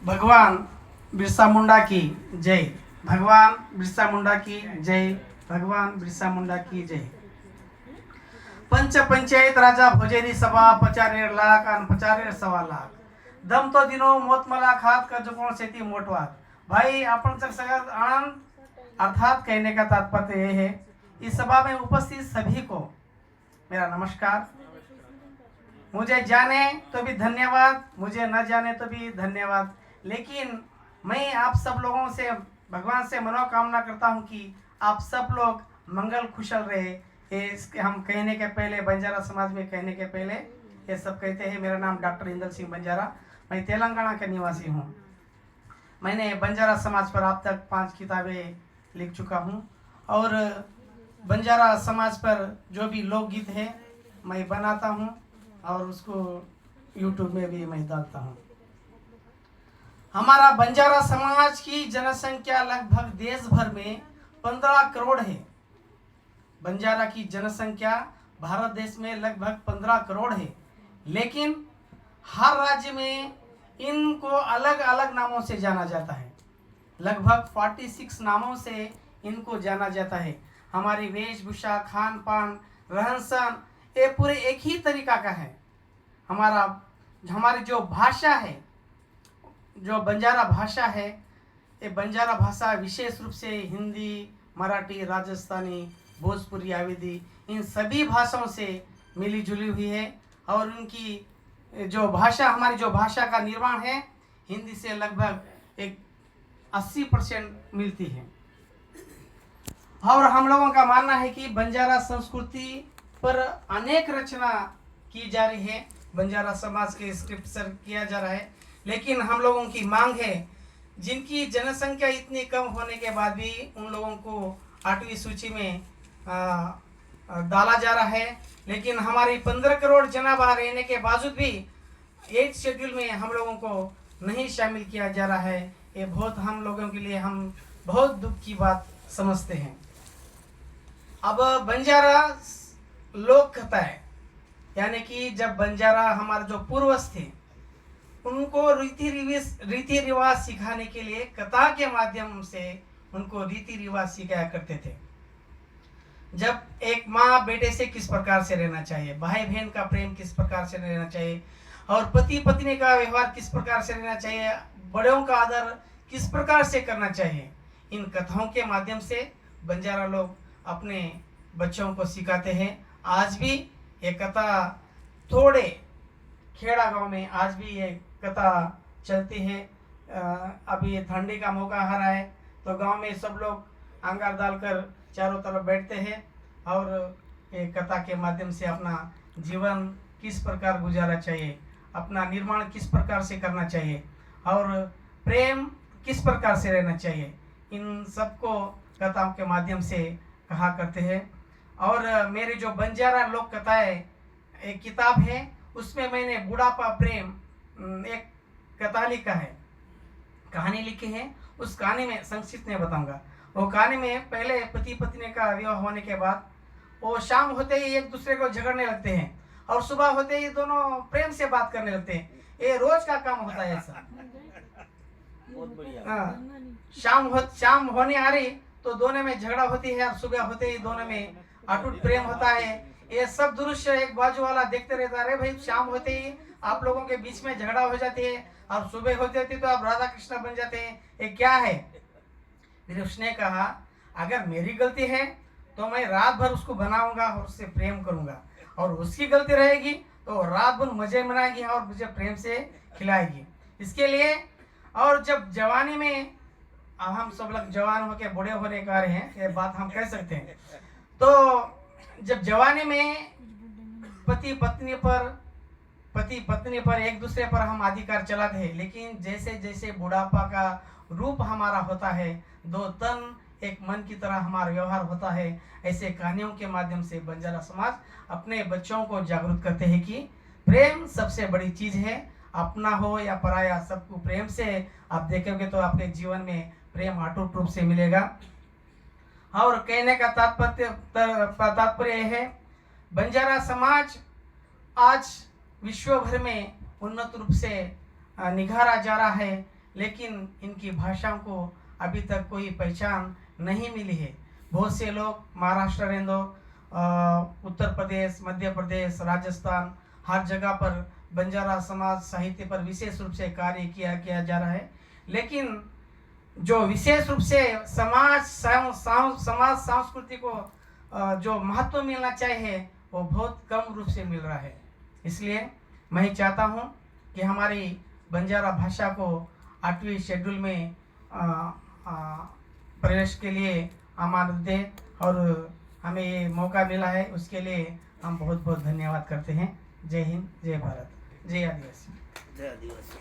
भगवान बिरसा मुंडा की जय। भगवान बिरसा मुंडा की जय। भगवान बिरसा मुंडा की जय। पंच पंचायत राजा भोजेरी सभा 50 लाख आणि 50 लाख दम तो दिनो मोत मला खात का जुकोण शेती मोटवात। भाई आपण सगळ्यात आनंद अर्थात कहने का तात्पर्य यह है, इस सभा में उपस्थित सभी को मेरा नमस्कार। मुझे जाने तो भी धन्यवाद, मुझे न जाने तो भी धन्यवाद, लेकिन मैं आप सब लोगों से भगवान से मनोकामना करता हूं कि आप सब लोग मंगल कुशल रहे। ये हम कहने के पहले, बंजारा समाज में कहने के पहले ये सब कहते हैं। मेरा नाम डॉक्टर इंदल सिंह बंजारा, मैं तेलंगाना का निवासी हूं। मैंने बंजारा समाज पर अब तक 5 किताबें लिख चुका हूं और बंजारा समाज पर जो भी लोकगीत है मैं बनाता हूं और उसको यूट्यूब में भी मैं डालता हूं। हमारा बंजारा समाज की जनसंख्या लगभग देश भर में 15 करोड़ है। बंजारा की जनसंख्या भारत देश में लगभग 15 करोड़ है, लेकिन हर राज्य में इनको अलग अलग नामों से जाना जाता है। लगभग 46 नामों से इनको जाना जाता है। हमारी वेशभूषा, खान पान, रहन सहन ये पूरे एक ही तरीका का है। हमारी जो भाषा है, जो बंजारा भाषा है, ये बंजारा भाषा विशेष रूप से हिंदी, मराठी, राजस्थानी, भोजपुरी, अवधी इन सभी भाषाओं से मिली जुली हुई है। और उनकी जो भाषा, हमारी जो भाषा का निर्माण है हिंदी से लगभग एक 80% मिलती है। और हम लोगों का मानना है कि बंजारा संस्कृति पर अनेक रचना की जा रही है, बंजारा समाज के स्क्रिप्ट सर किया जा रहा है, लेकिन हम लोगों की मांग है जिनकी जनसंख्या इतनी कम होने के बाद भी उन लोगों को 8वीं सूची में डाला जा रहा है। लेकिन हमारी 15 करोड़ जनाभा रहने के बावजूद भी 8th शेड्यूल में हम लोगों को नहीं शामिल किया जा रहा है। ये बहुत हम लोगों के लिए हम बहुत दुख की बात समझते हैं। अब बंजारा लोक कथा है, यानी कि जब बंजारा हमारे जो पूर्वज थे उनको रीति रिवाज सिखाने के लिए कथा के माध्यम से उनको रीति रिवाज सिखाया करते थे। जब एक माँ बेटे से किस प्रकार से रहना चाहिए, भाई बहन का प्रेम किस प्रकार से रहना चाहिए, और पति पत्नी का व्यवहार किस प्रकार से रहना चाहिए, बड़ों का आदर किस प्रकार से करना चाहिए, इन कथाओं के माध्यम से बंजारा लोग अपने बच्चों को सिखाते हैं। आज भी ये कथा थोड़े खेड़ा गांव में आज भी ये कथा चलती है। अभी ठंडी का मौका आ रहा है तो गांव में सब लोग अंगार डालकर चारों तरफ बैठते हैं और ये कथा के माध्यम से अपना जीवन किस प्रकार गुजारना चाहिए, अपना निर्माण किस प्रकार से करना चाहिए और प्रेम किस प्रकार से रहना चाहिए, इन सबको कथाओं के माध्यम से कहा करते हैं। और मेरे जो बंजारा लोक कथाएं एक किताब है, उसमें मैंने बुढ़ापा प्रेम एक कथा लिखा है, कहानी लिखी है। उस कहानी में संक्षिप्त में बताऊंगा। वो कहानी में पहले पति पत्नी का विवाह होने के बाद वो शाम होते ही एक दूसरे को झगड़ने लगते हैं और सुबह होते ही दोनों प्रेम से बात करने लगते हैं। ये रोज का काम होता है ऐसा। शाम होने आ रही तो दोनों में झगड़ा होती है और सुबह होते ही दोनों में अटूट प्रेम होता है। ये सब दृश्य एक बाजू वाला देखते रहता है। अरे भाई, शाम होते ही आप लोगों के बीच में झगड़ा हो जाती है और सुबह होते तो आप राधा कृष्ण बन जाते हैं, ये क्या है? फिर उसने कहा, अगर मेरी गलती है तो मैं रात भर उसको बनाऊंगा और उससे प्रेम करूंगा, और उसकी गलती रहेगी तो रात भर मजे मनाएगी और मुझे प्रेम से खिलाएगी। इसके लिए और जब जवानी में, अब हम सब लोग जवान होके बूढ़े होने का रहे हैं, ये बात हम कह सकते हैं, तो जब जवानी में पति पत्नी पर एक दूसरे पर हम अधिकार चलाते हैं, लेकिन जैसे जैसे बुढ़ापा का रूप हमारा होता है, 2 तन एक मन की तरह हमारा व्यवहार होता है। ऐसे कहानियों के माध्यम से बंजारा समाज अपने बच्चों को जागरूक करते हैं कि प्रेम सबसे बड़ी चीज है। अपना हो या पराया, सबको प्रेम से आप देखेंगे तो आपके जीवन में प्रेम अटूट रूप से मिलेगा। और कहने का तात्पर्य है, बंजारा समाज आज विश्व भर में उन्नत रूप से निखारा जा रहा है। लेकिन इनकी भाषाओं को अभी तक कोई पहचान नहीं मिली है। बहुत से लोग महाराष्ट्र रहने दो, उत्तर प्रदेश, मध्य प्रदेश, राजस्थान, हर जगह पर बंजारा समाज साहित्य पर विशेष रूप से कार्य किया जा रहा है, लेकिन जो विशेष रूप से समाज संस्कृति को जो महत्व मिलना चाहिए वो बहुत कम रूप से मिल रहा है। इसलिए मैं चाहता हूँ कि हमारी बंजारा भाषा को 8वीं शेड्यूल में प्रवेश के लिए अमानत दे, और हमें ये मौका मिला है उसके लिए हम बहुत बहुत धन्यवाद करते हैं। जय हिंद, जय भारत, जय आदिवासी। जय आदिवासी।